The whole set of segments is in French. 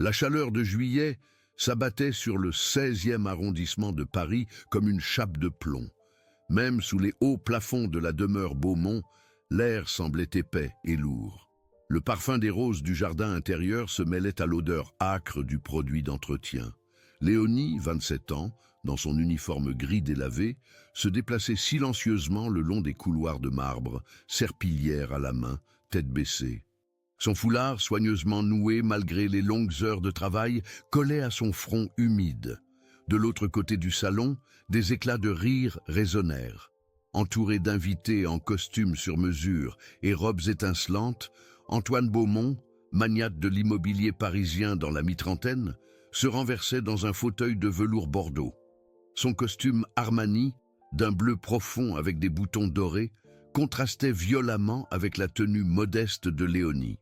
La chaleur de juillet s'abattait sur le 16e arrondissement de Paris comme une chape de plomb. Même sous les hauts plafonds de la demeure Beaumont, l'air semblait épais et lourd. Le parfum des roses du jardin intérieur se mêlait à l'odeur âcre du produit d'entretien. Léonie, 27 ans, dans son uniforme gris délavé, se déplaçait silencieusement le long des couloirs de marbre, serpillière à la main, tête baissée. Son foulard, soigneusement noué malgré les longues heures de travail, collait à son front humide. De l'autre côté du salon, des éclats de rire résonnèrent. Entouré d'invités en costume sur mesure et robes étincelantes, Antoine Beaumont, magnate de l'immobilier parisien dans la mi-trentaine, se renversait dans un fauteuil de velours bordeaux. Son costume Armani, d'un bleu profond avec des boutons dorés, contrastait violemment avec la tenue modeste de Léonie.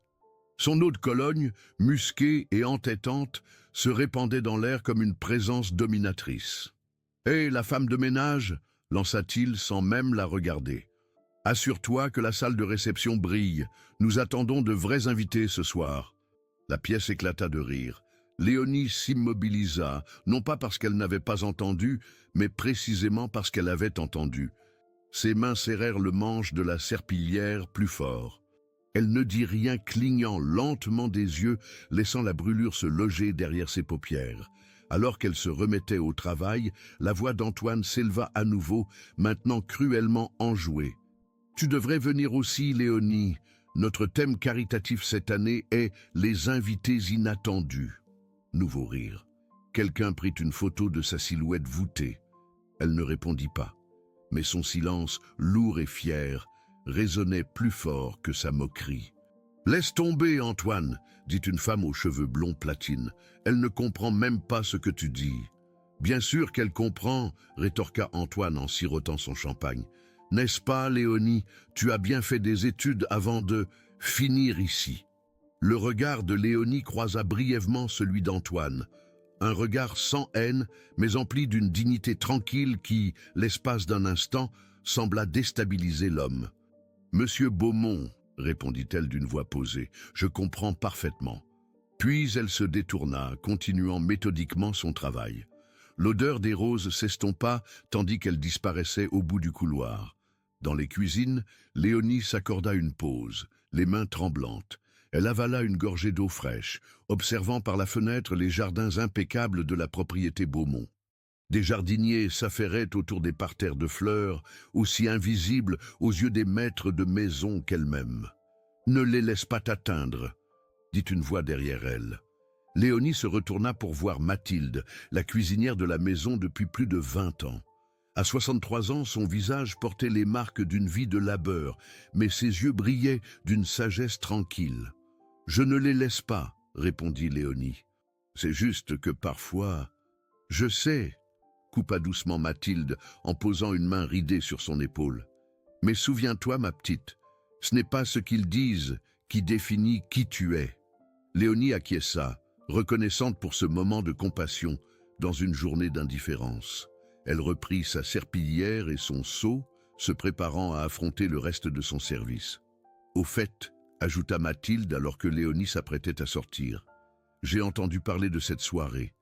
Son eau de Cologne, musquée et entêtante, se répandait dans l'air comme une présence dominatrice. « Hé, la femme de ménage !» lança-t-il sans même la regarder. « Assure-toi que la salle de réception brille. Nous attendons de vrais invités ce soir. » La pièce éclata de rire. Léonie s'immobilisa, non pas parce qu'elle n'avait pas entendu, mais précisément parce qu'elle avait entendu. Ses mains serrèrent le manche de la serpillière plus fort. Elle ne dit rien, clignant lentement des yeux, laissant la brûlure se loger derrière ses paupières. Alors qu'elle se remettait au travail, la voix d'Antoine s'éleva à nouveau, maintenant cruellement enjouée. « Tu devrais venir aussi, Léonie. Notre thème caritatif cette année est « Les invités inattendus ». Nouveau rire. Quelqu'un prit une photo de sa silhouette voûtée. Elle ne répondit pas. Mais son silence, lourd et fier, résonnait plus fort que sa moquerie. « Laisse tomber, Antoine !» dit une femme aux cheveux blonds platine. « Elle ne comprend même pas ce que tu dis. »« Bien sûr qu'elle comprend, » rétorqua Antoine en sirotant son champagne. « N'est-ce pas, Léonie, tu as bien fait des études avant de finir ici ?» Le regard de Léonie croisa brièvement celui d'Antoine. Un regard sans haine, mais empli d'une dignité tranquille qui, l'espace d'un instant, sembla déstabiliser l'homme. « Monsieur Beaumont, » répondit-elle d'une voix posée, « je comprends parfaitement. » Puis elle se détourna, continuant méthodiquement son travail. L'odeur des roses s'estompa, tandis qu'elle disparaissait au bout du couloir. Dans les cuisines, Léonie s'accorda une pause, les mains tremblantes. Elle avala une gorgée d'eau fraîche, observant par la fenêtre les jardins impeccables de la propriété Beaumont. Des jardiniers s'affairaient autour des parterres de fleurs, aussi invisibles aux yeux des maîtres de maison qu'elle-même. « Ne les laisse pas t'atteindre », dit une voix derrière elle. Léonie se retourna pour voir Mathilde, la cuisinière de la maison depuis plus de 20 ans. À 63 ans, son visage portait les marques d'une vie de labeur, mais ses yeux brillaient d'une sagesse tranquille. « Je ne les laisse pas, » répondit Léonie. « C'est juste que parfois... »« Je sais, » coupa doucement Mathilde en posant une main ridée sur son épaule. « Mais souviens-toi, ma petite, ce n'est pas ce qu'ils disent qui définit qui tu es. » Léonie acquiesça, reconnaissante pour ce moment de compassion dans une journée d'indifférence. Elle reprit sa serpillière et son seau, se préparant à affronter le reste de son service. « Au fait, » ajouta Mathilde alors que Léonie s'apprêtait à sortir, « j'ai entendu parler de cette soirée.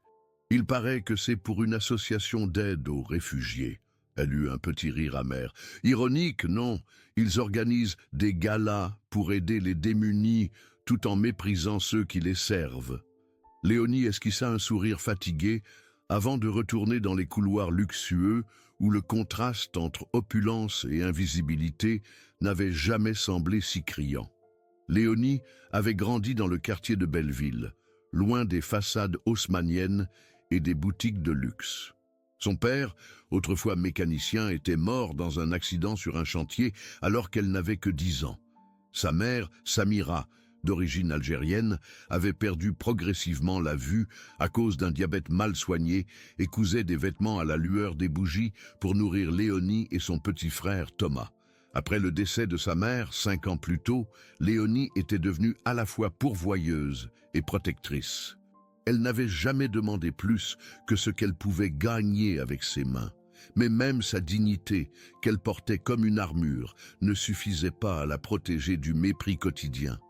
Il paraît que c'est pour une association d'aide aux réfugiés. » Elle eut un petit rire amer. « Ironique, non? Ils organisent des galas pour aider les démunis tout en méprisant ceux qui les servent. » Léonie esquissa un sourire fatigué avant de retourner dans les couloirs luxueux où le contraste entre opulence et invisibilité n'avait jamais semblé si criant. Léonie avait grandi dans le quartier de Belleville, loin des façades haussmanniennes et des boutiques de luxe. Son père, autrefois mécanicien, était mort dans un accident sur un chantier alors qu'elle n'avait que 10 ans. Sa mère, Samira, d'origine algérienne, avait perdu progressivement la vue à cause d'un diabète mal soigné et cousait des vêtements à la lueur des bougies pour nourrir Léonie et son petit frère Thomas. Après le décès de sa mère, 5 ans plus tôt, Léonie était devenue à la fois pourvoyeuse et protectrice. Elle n'avait jamais demandé plus que ce qu'elle pouvait gagner avec ses mains. Mais même sa dignité, qu'elle portait comme une armure, ne suffisait pas à la protéger du mépris quotidien.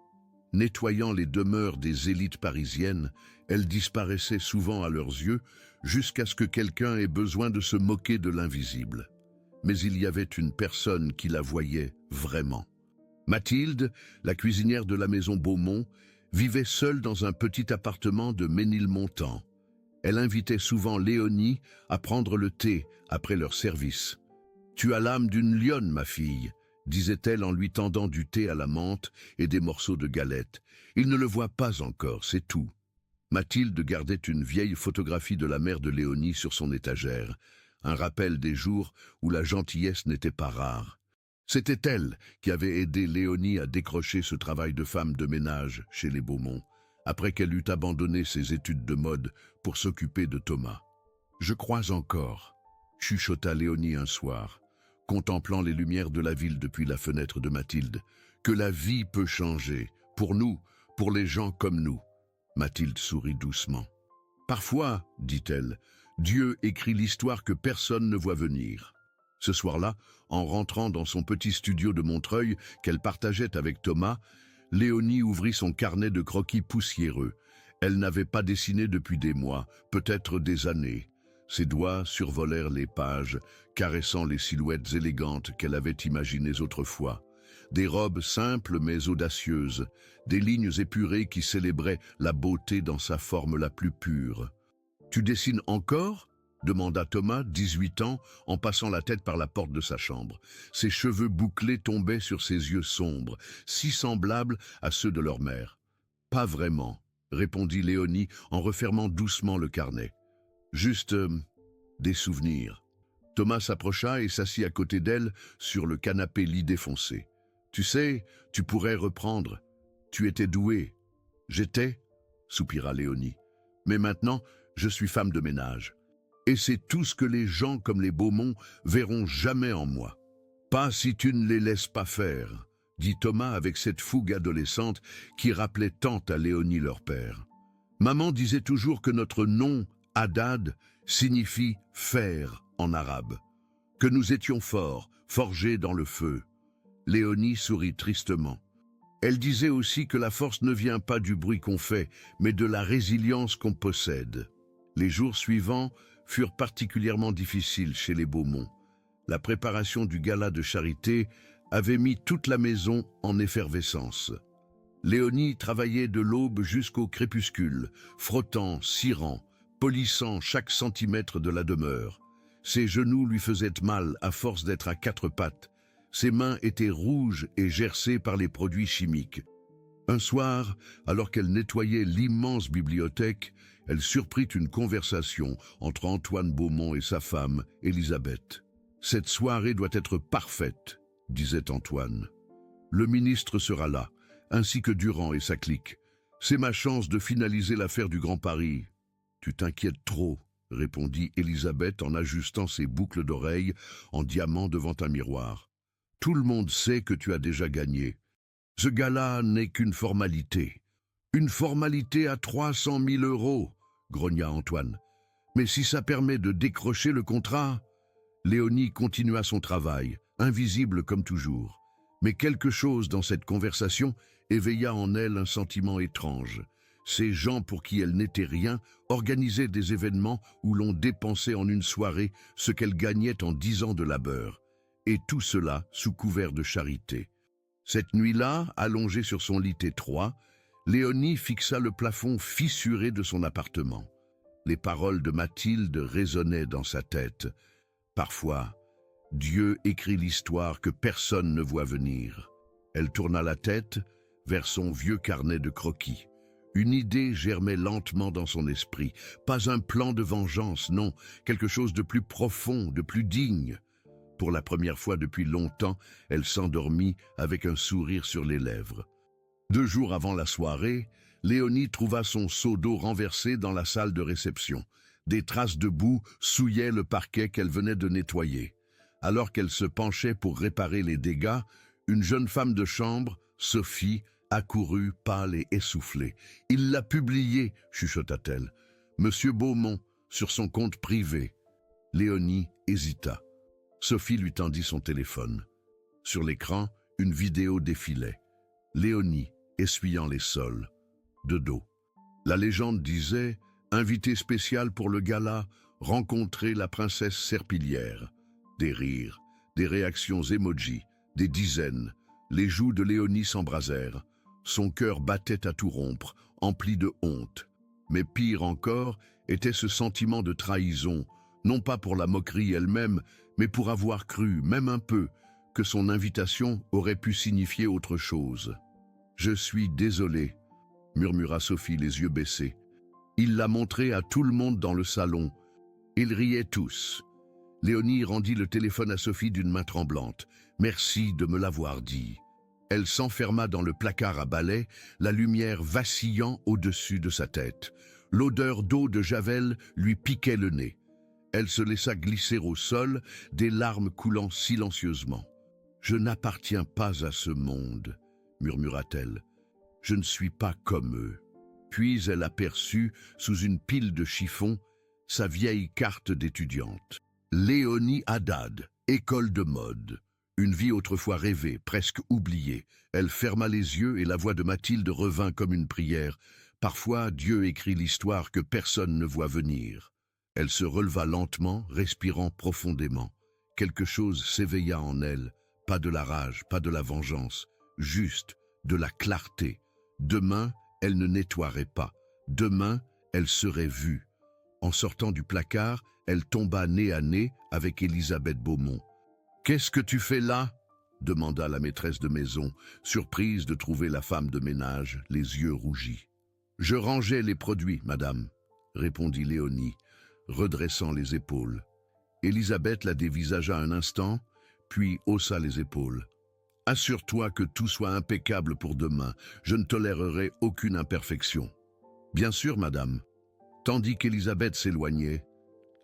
Nettoyant les demeures des élites parisiennes, Elle disparaissait souvent à leurs yeux jusqu'à ce que quelqu'un ait besoin de se moquer de l'invisible. Mais il y avait une personne qui la voyait vraiment. Mathilde, la cuisinière de la maison Beaumont, vivait seule dans un petit appartement de Ménilmontant. Elle invitait souvent Léonie à prendre le thé après leur service. « Tu as l'âme d'une lionne, ma fille », disait-elle en lui tendant du thé à la menthe et des morceaux de galette. « Il ne le voit pas encore, c'est tout. » Mathilde gardait une vieille photographie de la mère de Léonie sur son étagère, un rappel des jours où la gentillesse n'était pas rare. C'était elle qui avait aidé Léonie à décrocher ce travail de femme de ménage chez les Beaumont, après qu'elle eut abandonné ses études de mode pour s'occuper de Thomas. « Je crois encore », chuchota Léonie un soir, contemplant les lumières de la ville depuis la fenêtre de Mathilde, « que la vie peut changer, pour nous, pour les gens comme nous. » Mathilde sourit doucement. « Parfois, dit-elle, Dieu écrit l'histoire que personne ne voit venir. » Ce soir-là, en rentrant dans son petit studio de Montreuil qu'elle partageait avec Thomas, Léonie ouvrit son carnet de croquis poussiéreux. Elle n'avait pas dessiné depuis des mois, peut-être des années. Ses doigts survolèrent les pages, caressant les silhouettes élégantes qu'elle avait imaginées autrefois. Des robes simples mais audacieuses, des lignes épurées qui célébraient la beauté dans sa forme la plus pure. « Tu dessines encore ?» demanda Thomas, 18 ans, en passant la tête par la porte de sa chambre. Ses cheveux bouclés tombaient sur ses yeux sombres, si semblables à ceux de leur mère. « Pas vraiment », répondit Léonie en refermant doucement le carnet. « Juste des souvenirs. » Thomas s'approcha et s'assit à côté d'elle sur le canapé lit défoncé. « Tu sais, tu pourrais reprendre. Tu étais douée. »« J'étais ?» soupira Léonie. « Mais maintenant, je suis femme de ménage. Et c'est tout ce que les gens comme les Beaumont verront jamais en moi. Pas si tu ne les laisses pas faire, » dit Thomas avec cette fougue adolescente qui rappelait tant à Léonie leur père. Maman disait toujours que notre nom, Haddad, signifie « fer » en arabe, que nous étions forts, forgés dans le feu. Léonie sourit tristement. Elle disait aussi que la force ne vient pas du bruit qu'on fait, mais de la résilience qu'on possède. Les jours suivants furent particulièrement difficiles chez les Beaumont. La préparation du gala de charité avait mis toute la maison en effervescence. Léonie travaillait de l'aube jusqu'au crépuscule, frottant, cirant, polissant chaque centimètre de la demeure. Ses genoux lui faisaient mal à force d'être à quatre pattes. Ses mains étaient rouges et gercées par les produits chimiques. Un soir, alors qu'elle nettoyait l'immense bibliothèque, elle surprit une conversation entre Antoine Beaumont et sa femme, Elisabeth. « Cette soirée doit être parfaite, » disait Antoine. « Le ministre sera là, ainsi que Durand et sa clique. C'est ma chance de finaliser l'affaire du Grand Paris. »« Tu t'inquiètes trop, » répondit Elisabeth en ajustant ses boucles d'oreilles en diamant devant un miroir. « Tout le monde sait que tu as déjà gagné. Ce gala n'est qu'une formalité. »« Une formalité à 300 000 €, grogna Antoine. « Mais si ça permet de décrocher le contrat ?» Léonie continua son travail, invisible comme toujours. Mais quelque chose dans cette conversation éveilla en elle un sentiment étrange. Ces gens pour qui elle n'était rien organisaient des événements où l'on dépensait en une soirée ce qu'elle gagnait en 10 ans de labeur. Et tout cela sous couvert de charité. Cette nuit-là, allongée sur son lit étroit, Léonie fixa le plafond fissuré de son appartement. Les paroles de Mathilde résonnaient dans sa tête. Parfois, Dieu écrit l'histoire que personne ne voit venir. Elle tourna la tête vers son vieux carnet de croquis. Une idée germait lentement dans son esprit. Pas un plan de vengeance, non, quelque chose de plus profond, de plus digne. Pour la première fois depuis longtemps, elle s'endormit avec un sourire sur les lèvres. 2 jours avant la soirée, Léonie trouva son seau d'eau renversé dans la salle de réception. Des traces de boue souillaient le parquet qu'elle venait de nettoyer. Alors qu'elle se penchait pour réparer les dégâts, une jeune femme de chambre, Sophie, accourut pâle et essoufflée. « Il l'a publié » chuchota-t-elle. « Monsieur Beaumont, sur son compte privé. » Léonie hésita. Sophie lui tendit son téléphone. Sur l'écran, une vidéo défilait. Léonie, essuyant les sols, de dos. La légende disait « Invité spécial pour le gala, rencontrer la princesse Serpillière ». Des rires, des réactions emoji, des dizaines. Les joues de Léonie s'embrasèrent. Son cœur battait à tout rompre, empli de honte. Mais pire encore était ce sentiment de trahison, non pas pour la moquerie elle-même, mais pour avoir cru, même un peu, que son invitation aurait pu signifier autre chose. « Je suis désolé », murmura Sophie les yeux baissés. Il l'a montré à tout le monde dans le salon. Ils riaient tous. Léonie rendit le téléphone à Sophie d'une main tremblante. « Merci de me l'avoir dit. » Elle s'enferma dans le placard à balai, la lumière vacillant au-dessus de sa tête. L'odeur d'eau de Javel lui piquait le nez. Elle se laissa glisser au sol, des larmes coulant silencieusement. « Je n'appartiens pas à ce monde, » murmura-t-elle. « Je ne suis pas comme eux. » Puis elle aperçut, sous une pile de chiffons, sa vieille carte d'étudiante. Léonie Haddad, école de mode. Une vie autrefois rêvée, presque oubliée. Elle ferma les yeux et la voix de Mathilde revint comme une prière. Parfois, Dieu écrit l'histoire que personne ne voit venir. Elle se releva lentement, respirant profondément. Quelque chose s'éveilla en elle. Pas de la rage, pas de la vengeance. Juste de la clarté. Demain, elle ne nettoierait pas. Demain, elle serait vue. En sortant du placard, elle tomba nez à nez avec Elisabeth Beaumont. « Qu'est-ce que tu fais là ?» demanda la maîtresse de maison, surprise de trouver la femme de ménage, les yeux rougis. « Je rangeais les produits, madame, » répondit Léonie, redressant les épaules. Elisabeth la dévisagea un instant, puis haussa les épaules. « Assure-toi que tout soit impeccable pour demain. Je ne tolérerai aucune imperfection. »« Bien sûr, madame. » Tandis qu'Elisabeth s'éloignait,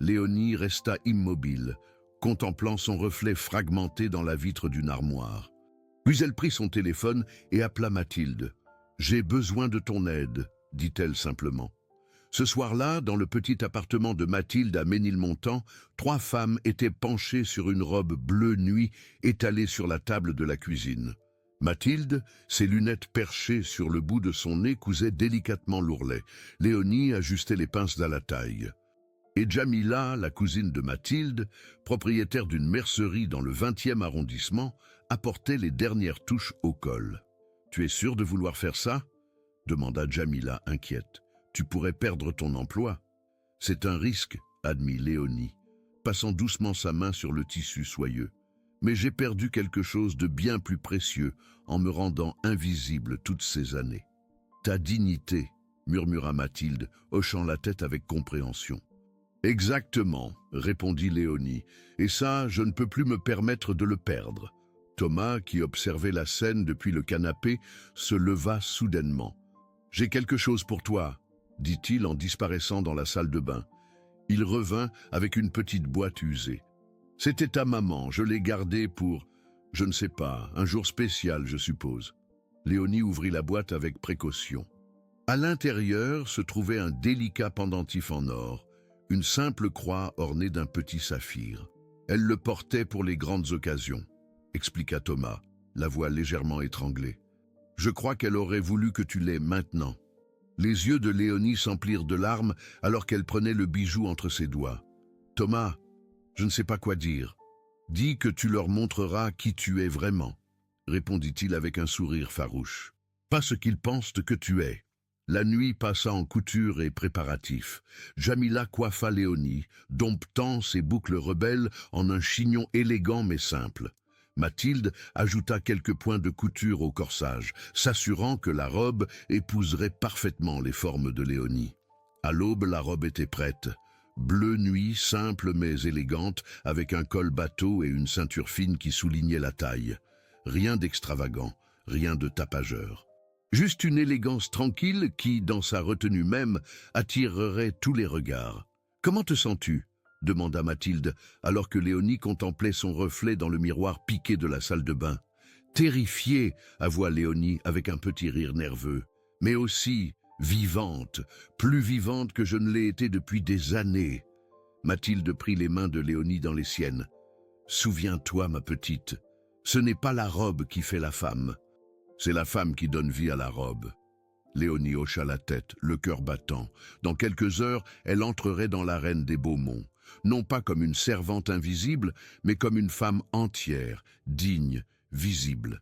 Léonie resta immobile, contemplant son reflet fragmenté dans la vitre d'une armoire. Puis elle prit son téléphone et appela Mathilde. « J'ai besoin de ton aide, » dit-elle simplement. Ce soir-là, dans le petit appartement de Mathilde à Ménilmontant, 3 femmes étaient penchées sur une robe bleu nuit étalée sur la table de la cuisine. Mathilde, ses lunettes perchées sur le bout de son nez, cousait délicatement l'ourlet. Léonie ajustait les pinces à la taille. Et Jamila, la cousine de Mathilde, propriétaire d'une mercerie dans le 20e arrondissement, apportait les dernières touches au col. « Tu es sûr de vouloir faire ça ?» demanda Jamila, inquiète. « Tu pourrais perdre ton emploi. »« C'est un risque, » admit Léonie, passant doucement sa main sur le tissu soyeux. « Mais j'ai perdu quelque chose de bien plus précieux en me rendant invisible toutes ces années. »« Ta dignité, » murmura Mathilde, hochant la tête avec compréhension. « Exactement, » répondit Léonie, « et ça, je ne peux plus me permettre de le perdre. » Thomas, qui observait la scène depuis le canapé, se leva soudainement. « J'ai quelque chose pour toi, » dit-il en disparaissant dans la salle de bain. Il revint avec une petite boîte usée. « C'était ta maman, je l'ai gardée pour, je ne sais pas, un jour spécial, je suppose. » Léonie ouvrit la boîte avec précaution. À l'intérieur se trouvait un délicat pendentif en or, une simple croix ornée d'un petit saphir. Elle le portait pour les grandes occasions, expliqua Thomas, la voix légèrement étranglée. Je crois qu'elle aurait voulu que tu l'aies maintenant. Les yeux de Léonie s'emplirent de larmes alors qu'elle prenait le bijou entre ses doigts. Thomas, je ne sais pas quoi dire. Dis que tu leur montreras qui tu es vraiment, répondit-il avec un sourire farouche. Pas ce qu'ils pensent que tu es. La nuit passa en couture et préparatifs. Jamila coiffa Léonie, domptant ses boucles rebelles en un chignon élégant mais simple. Mathilde ajouta quelques points de couture au corsage, s'assurant que la robe épouserait parfaitement les formes de Léonie. À l'aube, la robe était prête. Bleu nuit, simple mais élégante, avec un col bateau et une ceinture fine qui soulignait la taille. Rien d'extravagant, rien de tapageur. Juste une élégance tranquille qui, dans sa retenue même, attirerait tous les regards. « Comment te sens-tu » demanda Mathilde, alors que Léonie contemplait son reflet dans le miroir piqué de la salle de bain. « Terrifiée » avoua Léonie avec un petit rire nerveux, mais aussi vivante, plus vivante que je ne l'ai été depuis des années. Mathilde prit les mains de Léonie dans les siennes. « Souviens-toi, ma petite, ce n'est pas la robe qui fait la femme. C'est la femme qui donne vie à la robe. » Léonie hocha la tête, le cœur battant. Dans quelques heures, elle entrerait dans l'arène des Beaumont, non pas comme une servante invisible, mais comme une femme entière, digne, visible.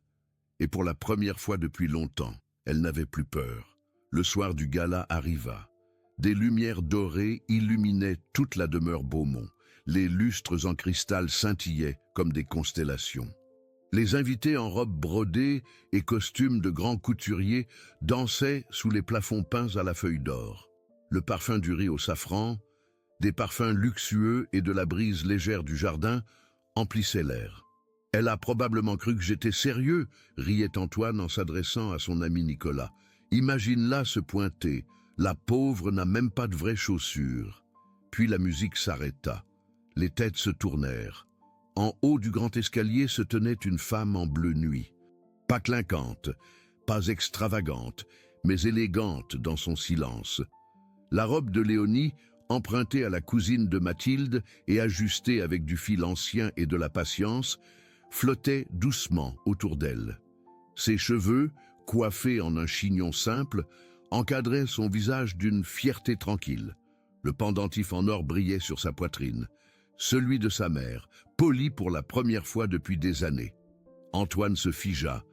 Et pour la première fois depuis longtemps, elle n'avait plus peur. Le soir du gala arriva. Des lumières dorées illuminaient toute la demeure Beaumont. Les lustres en cristal scintillaient comme des constellations. Les invités en robes brodées et costumes de grands couturiers dansaient sous les plafonds peints à la feuille d'or. Le parfum du riz au safran, des parfums luxueux et de la brise légère du jardin emplissaient l'air. « Elle a probablement cru que j'étais sérieux », riait Antoine en s'adressant à son ami Nicolas. « Imagine-la se pointer, la pauvre n'a même pas de vraies chaussures. » Puis la musique s'arrêta. Les têtes se tournèrent. En haut du grand escalier se tenait une femme en bleu nuit. Pas clinquante, pas extravagante, mais élégante dans son silence. La robe de Léonie, empruntée à la cousine de Mathilde et ajustée avec du fil ancien et de la patience, flottait doucement autour d'elle. Ses cheveux, coiffés en un chignon simple, encadraient son visage d'une fierté tranquille. Le pendentif en or brillait sur sa poitrine. Celui de sa mère, poli pour la première fois depuis des années. Antoine se figea,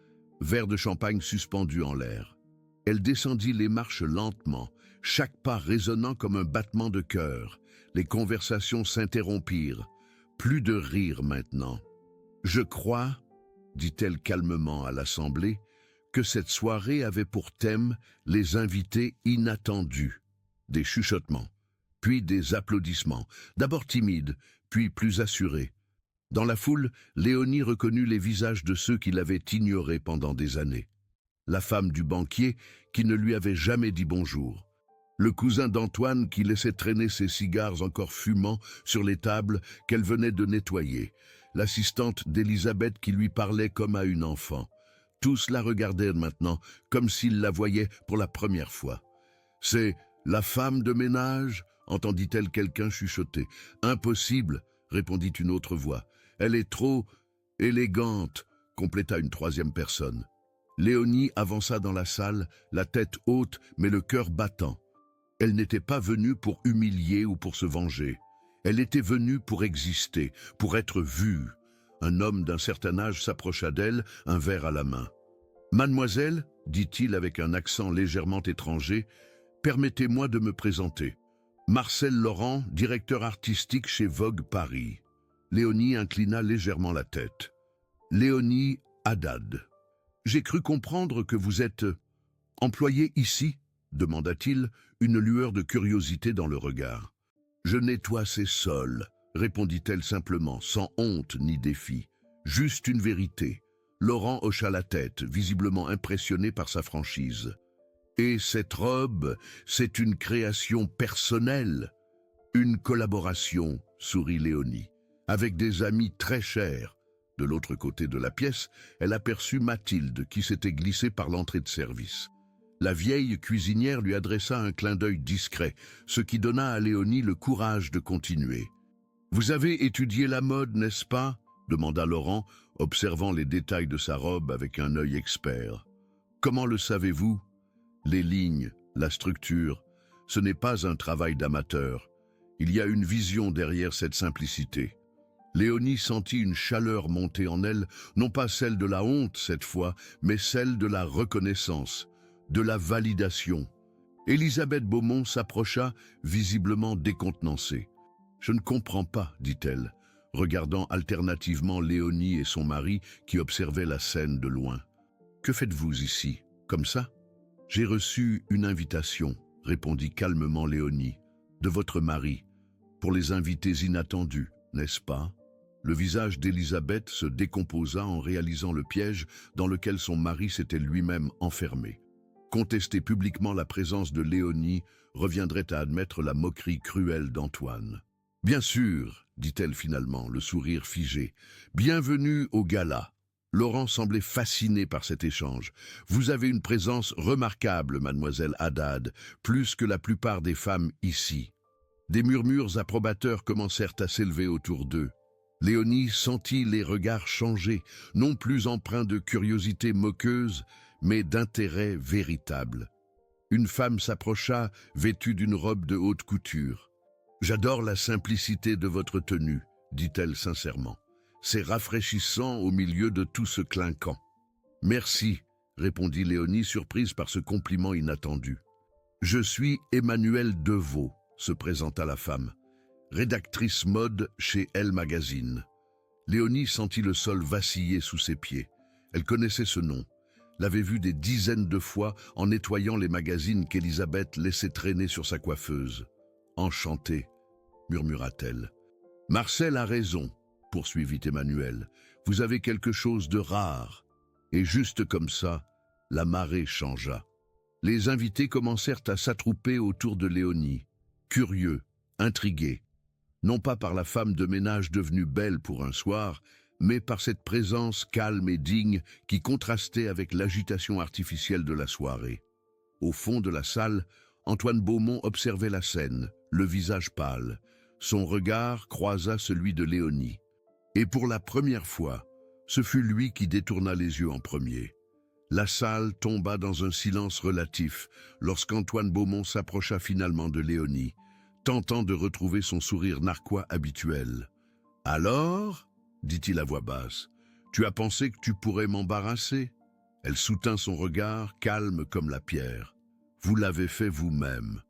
verre de champagne suspendu en l'air. Elle descendit les marches lentement, chaque pas résonnant comme un battement de cœur. Les conversations s'interrompirent. Plus de rire maintenant. « Je crois, dit-elle calmement à l'assemblée, que cette soirée avait pour thème les invités inattendus. » Des chuchotements, puis des applaudissements, d'abord timides, puis plus assurés. Dans la foule, Léonie reconnut les visages de ceux qui l'avaient ignorée pendant des années. La femme du banquier qui ne lui avait jamais dit bonjour. Le cousin d'Antoine qui laissait traîner ses cigares encore fumants sur les tables qu'elle venait de nettoyer. L'assistante d'Élisabeth qui lui parlait comme à une enfant. Tous la regardaient maintenant, comme s'ils la voyaient pour la première fois. « C'est la femme de ménage ?» entendit-elle quelqu'un chuchoter. « Impossible !» répondit une autre voix. « Elle est trop élégante !» compléta une troisième personne. Léonie avança dans la salle, la tête haute mais le cœur battant. Elle n'était pas venue pour humilier ou pour se venger. Elle était venue pour exister, pour être vue. Un homme d'un certain âge s'approcha d'elle, un verre à la main. « Mademoiselle, dit-il avec un accent légèrement étranger, permettez-moi de me présenter. Marcel Laurent, directeur artistique chez Vogue Paris. » Léonie inclina légèrement la tête. « Léonie Haddad. J'ai cru comprendre que vous êtes employée ici ?» demanda-t-il, une lueur de curiosité dans le regard. « Je nettoie ces sols, » répondit-elle simplement, sans honte ni défi. « Juste une vérité. » Laurent hocha la tête, visiblement impressionné par sa franchise. « Et cette robe, c'est une création personnelle. » « Une collaboration, » sourit Léonie, « avec des amis très chers. » De l'autre côté de la pièce, elle aperçut Mathilde qui s'était glissée par l'entrée de service. La vieille cuisinière lui adressa un clin d'œil discret, ce qui donna à Léonie le courage de continuer. « Vous avez étudié la mode, n'est-ce pas ?» demanda Laurent, observant les détails de sa robe avec un œil expert. « Comment le savez-vous ? Les lignes, la structure, ce n'est pas un travail d'amateur. Il y a une vision derrière cette simplicité. » Léonie sentit une chaleur monter en elle, non pas celle de la honte cette fois, mais celle de la reconnaissance, de la validation. Élisabeth Beaumont s'approcha, visiblement décontenancée. « Je ne comprends pas, dit-elle, regardant alternativement Léonie et son mari qui observaient la scène de loin. « Que faites-vous ici, comme ça ?»« J'ai reçu une invitation, » répondit calmement Léonie, « de votre mari, pour les invités inattendus, n'est-ce pas ?» Le visage d'Élisabeth se décomposa en réalisant le piège dans lequel son mari s'était lui-même enfermé. Contester publiquement la présence de Léonie reviendrait à admettre la moquerie cruelle d'Antoine. « Bien sûr, » dit-elle finalement, le sourire figé. « Bienvenue au gala. » Laurent semblait fasciné par cet échange. « Vous avez une présence remarquable, mademoiselle Haddad, plus que la plupart des femmes ici. » Des murmures approbateurs commencèrent à s'élever autour d'eux. Léonie sentit les regards changer, non plus empreints de curiosité moqueuse, mais d'intérêt véritable. Une femme s'approcha, vêtue d'une robe de haute couture. « J'adore la simplicité de votre tenue, dit-elle sincèrement. C'est rafraîchissant au milieu de tout ce clinquant. »« Merci, répondit Léonie, surprise par ce compliment inattendu. « Je suis Emmanuelle Deveau, se présenta la femme, rédactrice mode chez Elle Magazine. » Léonie sentit le sol vaciller sous ses pieds. Elle connaissait ce nom, l'avait vu des dizaines de fois en nettoyant les magazines qu'Elisabeth laissait traîner sur sa coiffeuse. « Enchantée, murmura-t-elle. »« Marcel a raison, poursuivit Emmanuel. Vous avez quelque chose de rare. » Et juste comme ça, la marée changea. Les invités commencèrent à s'attrouper autour de Léonie, curieux, intrigués, non pas par la femme de ménage devenue belle pour un soir, mais par cette présence calme et digne qui contrastait avec l'agitation artificielle de la soirée. Au fond de la salle, Antoine Beaumont observait la scène, le visage pâle. Son regard croisa celui de Léonie. Et pour la première fois, ce fut lui qui détourna les yeux en premier. La salle tomba dans un silence relatif lorsqu'Antoine Beaumont s'approcha finalement de Léonie, tentant de retrouver son sourire narquois habituel. « Alors ?» dit-il à voix basse. « Tu as pensé que tu pourrais m'embarrasser ?» Elle soutint son regard, calme comme la pierre. « Vous l'avez fait vous-même. »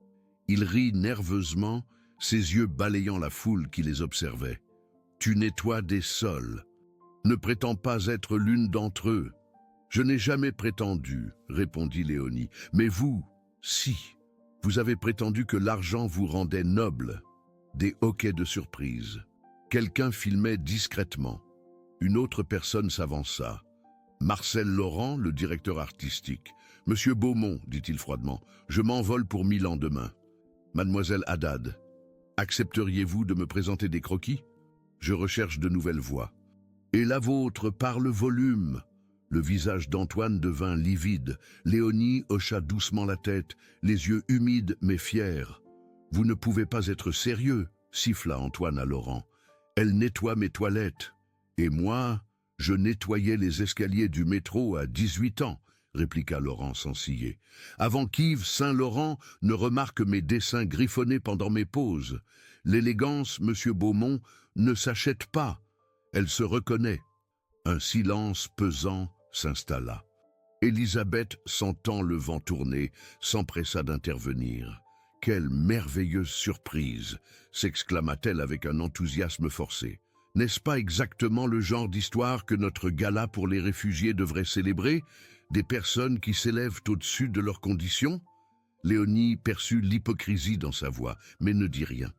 Il rit nerveusement, ses yeux balayant la foule qui les observait. « Tu nettoies des sols. Ne prétends pas être l'une d'entre eux. » « Je n'ai jamais prétendu, répondit Léonie. Mais vous, si. Vous avez prétendu que l'argent vous rendait noble. » Des hoquets de surprise. Quelqu'un filmait discrètement. Une autre personne s'avança. Marcel Laurent, le directeur artistique. « Monsieur Beaumont, dit-il froidement, je m'envole pour Milan demain. Mademoiselle Haddad, accepteriez-vous de me présenter des croquis? Je recherche de nouvelles voix. Et la vôtre, par le volume. » Le visage d'Antoine devint livide. Léonie hocha doucement la tête, les yeux humides mais fiers. « Vous ne pouvez pas être sérieux, » siffla Antoine à Laurent. « Elle nettoie mes toilettes. Et moi, je nettoyais les escaliers du métro à 18 ans, » répliqua Laurent sans ciller. « Avant qu'Yves Saint-Laurent ne remarque mes dessins griffonnés pendant mes pauses. L'élégance, monsieur Beaumont, ne s'achète pas. Elle se reconnaît. » Un silence pesant s'installa. Elisabeth, sentant le vent tourner, s'empressa d'intervenir. « Quelle merveilleuse surprise !» s'exclama-t-elle avec un enthousiasme forcé. « N'est-ce pas exactement le genre d'histoire que notre gala pour les réfugiés devrait célébrer? Des personnes qui s'élèvent au-dessus de leurs conditions ?» Léonie perçut l'hypocrisie dans sa voix, mais ne dit rien.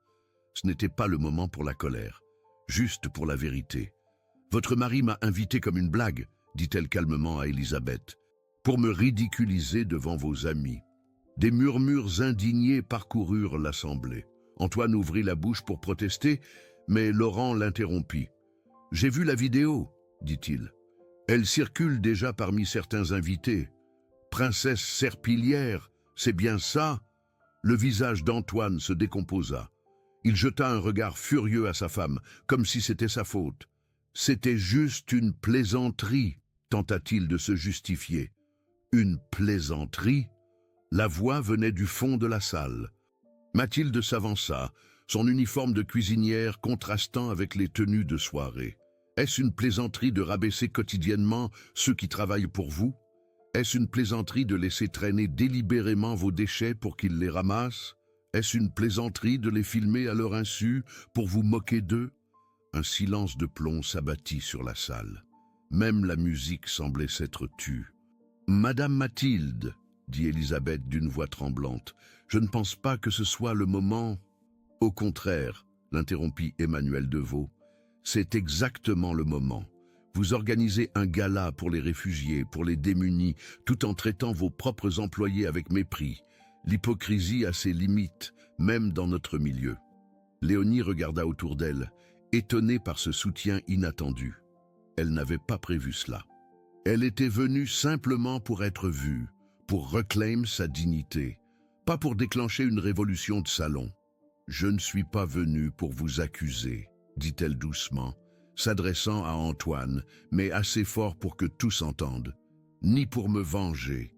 Ce n'était pas le moment pour la colère, juste pour la vérité. « Votre mari m'a invité comme une blague, » dit-elle calmement à Elisabeth, « pour me ridiculiser devant vos amis. » Des murmures indignés parcoururent l'assemblée. Antoine ouvrit la bouche pour protester, mais Laurent l'interrompit. « J'ai vu la vidéo, » dit-il. « Elle circule déjà parmi certains invités. Princesse Serpillière, c'est bien ça ?» Le visage d'Antoine se décomposa. Il jeta un regard furieux à sa femme, comme si c'était sa faute. « C'était juste une plaisanterie, » tenta-t-il de se justifier. « Une plaisanterie ?» La voix venait du fond de la salle. Mathilde s'avança, son uniforme de cuisinière contrastant avec les tenues de soirée. « Est-ce une plaisanterie de rabaisser quotidiennement ceux qui travaillent pour vous? Est-ce une plaisanterie de laisser traîner délibérément vos déchets pour qu'ils les ramassent? Est-ce une plaisanterie de les filmer à leur insu pour vous moquer d'eux ?» Un silence de plomb s'abattit sur la salle. Même la musique semblait s'être tue. « Madame Mathilde, » dit Elisabeth d'une voix tremblante, « je ne pense pas que ce soit le moment. » « Au contraire, » l'interrompit Emmanuelle Deveau, « c'est exactement le moment. Vous organisez un gala pour les réfugiés, pour les démunis, tout en traitant vos propres employés avec mépris. L'hypocrisie a ses limites, même dans notre milieu. » Léonie regarda autour d'elle, étonnée par ce soutien inattendu. Elle n'avait pas prévu cela. Elle était venue simplement pour être vue, pour reclaimer sa dignité, pas pour déclencher une révolution de salon. « Je ne suis pas venue pour vous accuser, » dit-elle doucement, s'adressant à Antoine, mais assez fort pour que tous entendent, « ni pour me venger.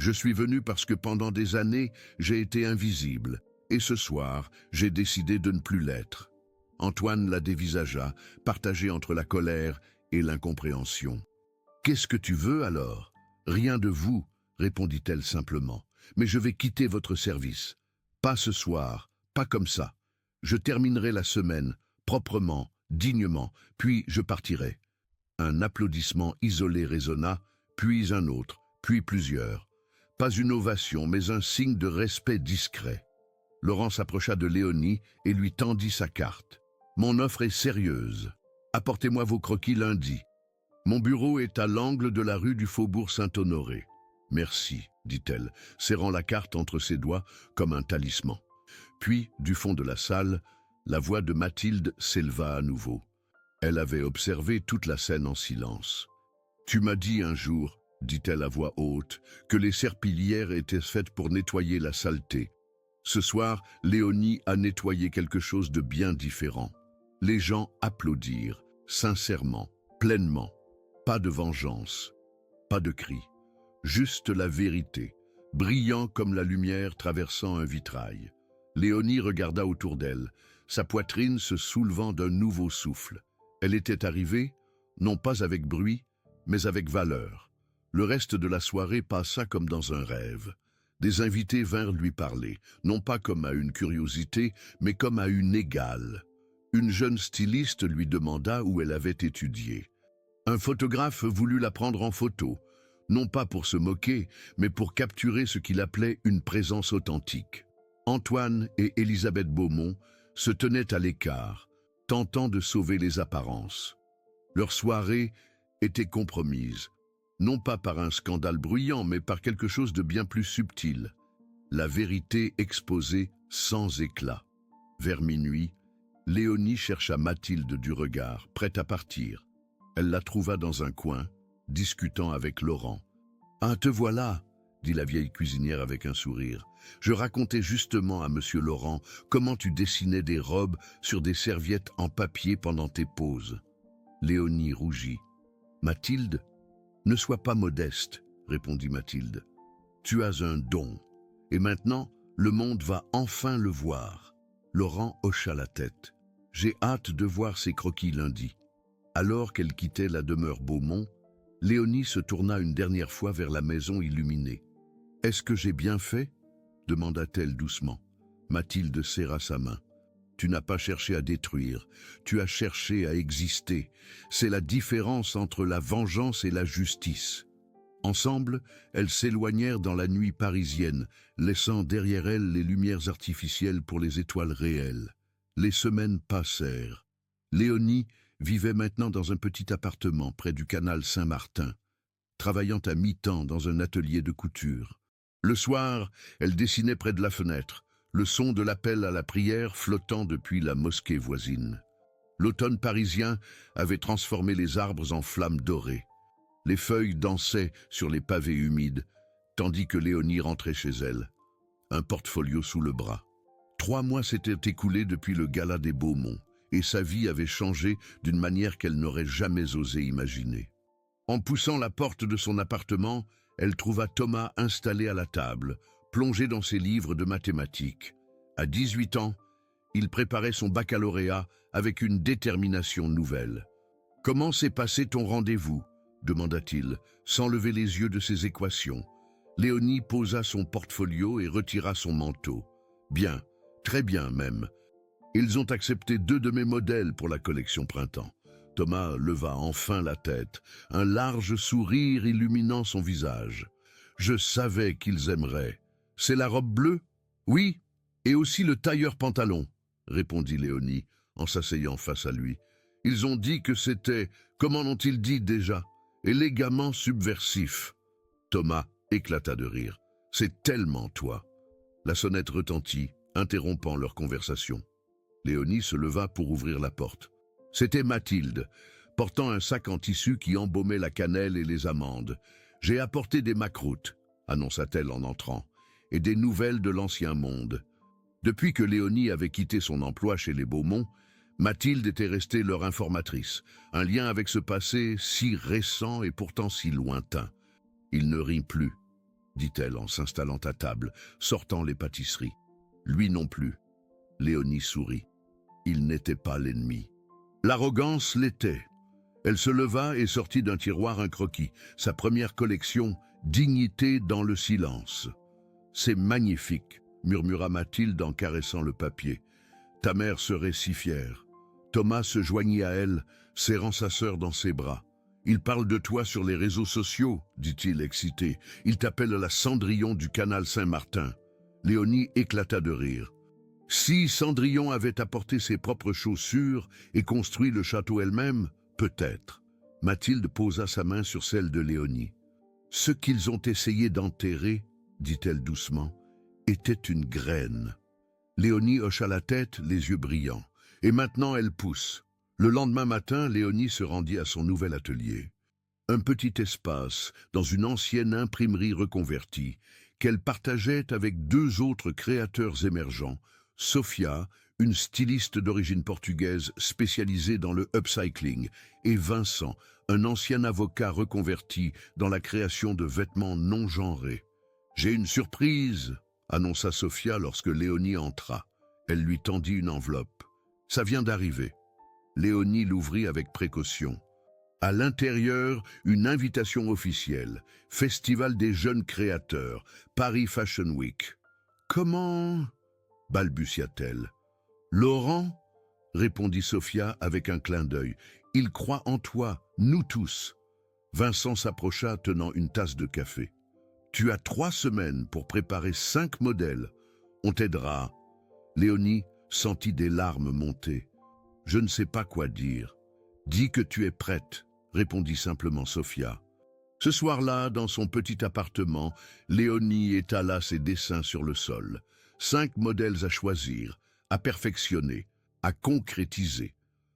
Je suis venu parce que pendant des années, j'ai été invisible, et ce soir, j'ai décidé de ne plus l'être. » Antoine la dévisagea, partagé entre la colère et l'incompréhension. « Qu'est-ce que tu veux alors ? » ?»« Rien de vous, » répondit-elle simplement. « Mais je vais quitter votre service. Pas ce soir, pas comme ça. Je terminerai la semaine, proprement, dignement, puis je partirai. » Un applaudissement isolé résonna, puis un autre, puis plusieurs. Pas une ovation, mais un signe de respect discret. Laurent s'approcha de Léonie et lui tendit sa carte. « Mon offre est sérieuse. Apportez-moi vos croquis lundi. Mon bureau est à l'angle de la rue du Faubourg Saint-Honoré. »« Merci, » dit-elle, serrant la carte entre ses doigts comme un talisman. Puis, du fond de la salle, la voix de Mathilde s'éleva à nouveau. Elle avait observé toute la scène en silence. « Tu m'as dit un jour, » dit-elle à voix haute, « que les serpillières étaient faites pour nettoyer la saleté. Ce soir, Léonie a nettoyé quelque chose de bien différent. » Les gens applaudirent, sincèrement, pleinement. Pas de vengeance, pas de cri, juste la vérité, brillant comme la lumière traversant un vitrail. Léonie regarda autour d'elle, sa poitrine se soulevant d'un nouveau souffle. Elle était arrivée, non pas avec bruit, mais avec valeur. Le reste de la soirée passa comme dans un rêve. Des invités vinrent lui parler, non pas comme à une curiosité, mais comme à une égale. Une jeune styliste lui demanda où elle avait étudié. Un photographe voulut la prendre en photo, non pas pour se moquer, mais pour capturer ce qu'il appelait une présence authentique. Antoine et Élisabeth Beaumont se tenaient à l'écart, tentant de sauver les apparences. Leur soirée était compromise, non pas par un scandale bruyant, mais par quelque chose de bien plus subtil. La vérité exposée sans éclat. Vers minuit, Léonie chercha Mathilde du regard, prête à partir. Elle la trouva dans un coin, discutant avec Laurent. « Ah, te voilà !» dit la vieille cuisinière avec un sourire. « Je racontais justement à monsieur Laurent comment tu dessinais des robes sur des serviettes en papier pendant tes pauses. » Léonie rougit. « Mathilde, ne sois pas modeste, » répondit Mathilde. « Tu as un don, et maintenant, le monde va enfin le voir. » Laurent hocha la tête. « J'ai hâte de voir ces croquis lundi. » Alors qu'elle quittait la demeure Beaumont, Léonie se tourna une dernière fois vers la maison illuminée. « Est-ce que j'ai bien fait ?» demanda-t-elle doucement. Mathilde serra sa main. « Tu n'as pas cherché à détruire, tu as cherché à exister. C'est la différence entre la vengeance et la justice. » Ensemble, elles s'éloignèrent dans la nuit parisienne, laissant derrière elles les lumières artificielles pour les étoiles réelles. Les semaines passèrent. Léonie vivait maintenant dans un petit appartement près du canal Saint-Martin, travaillant à mi-temps dans un atelier de couture. Le soir, elle dessinait près de la fenêtre, le son de l'appel à la prière flottant depuis la mosquée voisine. L'automne parisien avait transformé les arbres en flammes dorées. Les feuilles dansaient sur les pavés humides, tandis que Léonie rentrait chez elle, un portfolio sous le bras. 3 mois s'étaient écoulés depuis le gala des Beaumont, et sa vie avait changé d'une manière qu'elle n'aurait jamais osé imaginer. En poussant la porte de son appartement, elle trouva Thomas installé à la table, plongé dans ses livres de mathématiques. À 18 ans, il préparait son baccalauréat avec une détermination nouvelle. « Comment s'est passé ton rendez-vous » demanda-t-il, sans lever les yeux de ses équations. Léonie posa son portfolio et retira son manteau. « Bien, très bien même. Ils ont accepté 2 de mes modèles pour la collection printemps. » Thomas leva enfin la tête, un large sourire illuminant son visage. « Je savais qu'ils aimeraient. C'est la robe bleue ? » ?»« Oui, et aussi le tailleur pantalon, » répondit Léonie, en s'asseyant face à lui. « Ils ont dit que c'était, comment ont-ils dit déjà, élégamment subversif. » Thomas éclata de rire. « C'est tellement toi. » La sonnette retentit, interrompant leur conversation. Léonie se leva pour ouvrir la porte. C'était Mathilde, portant un sac en tissu qui embaumait la cannelle et les amandes. « J'ai apporté des macroutes, » annonça-t-elle en entrant, « et des nouvelles de l'ancien monde. » Depuis que Léonie avait quitté son emploi chez les Beaumont, Mathilde était restée leur informatrice, un lien avec ce passé si récent et pourtant si lointain. Il ne rit plus. dit-elle en s'installant à table, sortant les pâtisseries. Lui non plus. Léonie sourit. Il n'était pas l'ennemi. L'arrogance l'était. Elle se leva et sortit d'un tiroir un croquis, sa première collection, Dignité dans le silence. C'est magnifique, murmura Mathilde en caressant le papier. Ta mère serait si fière. Thomas se joignit à elle, serrant sa sœur dans ses bras. Il parle de toi sur les réseaux sociaux, dit-il excité. Il t'appelle la Cendrillon du canal Saint-Martin. Léonie éclata de rire. Si Cendrillon avait apporté ses propres chaussures et construit le château elle-même, peut-être. Mathilde posa sa main sur celle de Léonie. Ce qu'ils ont essayé d'enterrer, dit-elle doucement, était une graine. Léonie hocha la tête, les yeux brillants. Et maintenant elle pousse. Le lendemain matin, Léonie se rendit à son nouvel atelier. Un petit espace dans une ancienne imprimerie reconvertie qu'elle partageait avec deux autres créateurs émergents, Sofia, une styliste d'origine portugaise spécialisée dans le upcycling, et Vincent, un ancien avocat reconverti dans la création de vêtements non genrés. « J'ai une surprise !» annonça Sofia lorsque Léonie entra. Elle lui tendit une enveloppe. « Ça vient d'arriver. » Léonie l'ouvrit avec précaution. À l'intérieur, une invitation officielle. Festival des jeunes créateurs, Paris Fashion Week. « Comment ?» balbutia-t-elle. « Laurent ?» répondit Sofia avec un clin d'œil. « Il croit en toi, nous tous. » Vincent s'approcha tenant une tasse de café. « Tu as 3 semaines pour préparer 5 modèles. On t'aidera. » Léonie sentit des larmes monter. « Je ne sais pas quoi dire. »« Dis que tu es prête, » répondit simplement Sofia. Ce soir-là, dans son petit appartement, Léonie étala ses dessins sur le sol. 5 modèles à choisir, à perfectionner, à concrétiser.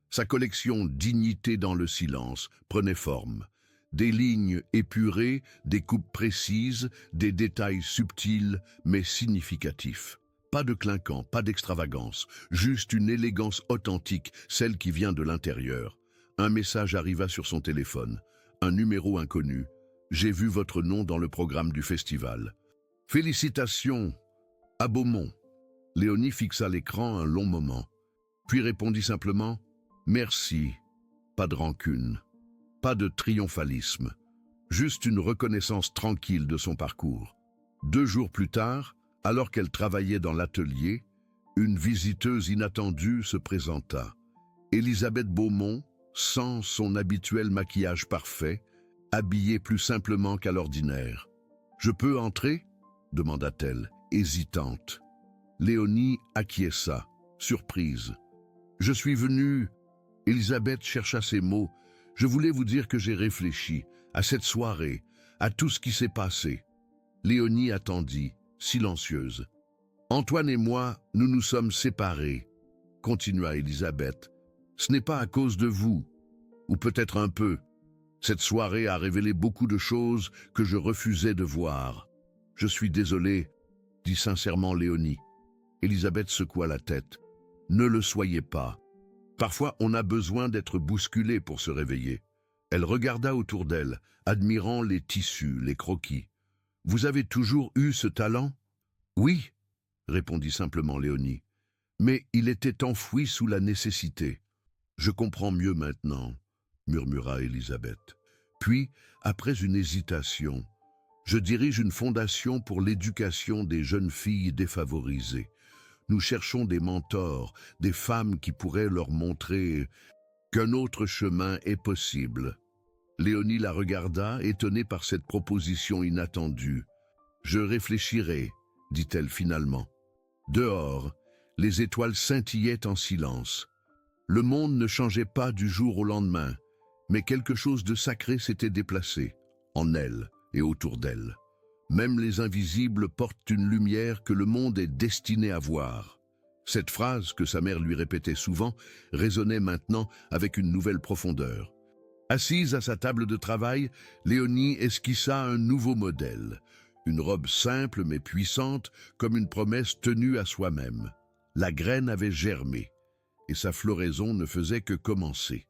Sa collection Dignité dans le silence prenait forme. Des lignes épurées, des coupes précises, des détails subtils mais significatifs. Pas de clinquant, pas d'extravagance, juste une élégance authentique, celle qui vient de l'intérieur. Un message arriva sur son téléphone, un numéro inconnu. « J'ai vu votre nom dans le programme du festival. »« Félicitations !» À Beaumont. Léonie fixa l'écran un long moment, puis répondit simplement « Merci ». Pas de rancune, pas de triomphalisme, juste une reconnaissance tranquille de son parcours. 2 jours plus tard, alors qu'elle travaillait dans l'atelier, une visiteuse inattendue se présenta. Elisabeth Beaumont, sans son habituel maquillage parfait, habillée plus simplement qu'à l'ordinaire. « Je peux entrer ?» demanda-t-elle, hésitante. Léonie acquiesça, surprise. « Je suis venue... » Elisabeth chercha ses mots. « Je voulais vous dire que j'ai réfléchi à cette soirée, à tout ce qui s'est passé. » Léonie attendit, silencieuse. « Antoine et moi, nous nous sommes séparés, » continua Elisabeth. « Ce n'est pas à cause de vous, ou peut-être un peu. Cette soirée a révélé beaucoup de choses que je refusais de voir. Je suis désolée, » dit sincèrement Léonie. Elisabeth secoua la tête. « Ne le soyez pas. Parfois, on a besoin d'être bousculé pour se réveiller. » Elle regarda autour d'elle, admirant les tissus, les croquis. « Vous avez toujours eu ce talent ?»« Oui, » répondit simplement Léonie. « Mais il était enfoui sous la nécessité. »« Je comprends mieux maintenant, » murmura Elisabeth. Puis, après une hésitation, « Je dirige une fondation pour l'éducation des jeunes filles défavorisées. Nous cherchons des mentors, des femmes qui pourraient leur montrer qu'un autre chemin est possible. » Léonie la regarda, étonnée par cette proposition inattendue. « Je réfléchirai, » dit-elle finalement. Dehors, les étoiles scintillaient en silence. Le monde ne changeait pas du jour au lendemain, mais quelque chose de sacré s'était déplacé, en elle et autour d'elle. Même les invisibles portent une lumière que le monde est destiné à voir. Cette phrase, que sa mère lui répétait souvent, résonnait maintenant avec une nouvelle profondeur. Assise à sa table de travail, Léonie esquissa un nouveau modèle. Une robe simple mais puissante, comme une promesse tenue à soi-même. La graine avait germé, et sa floraison ne faisait que commencer.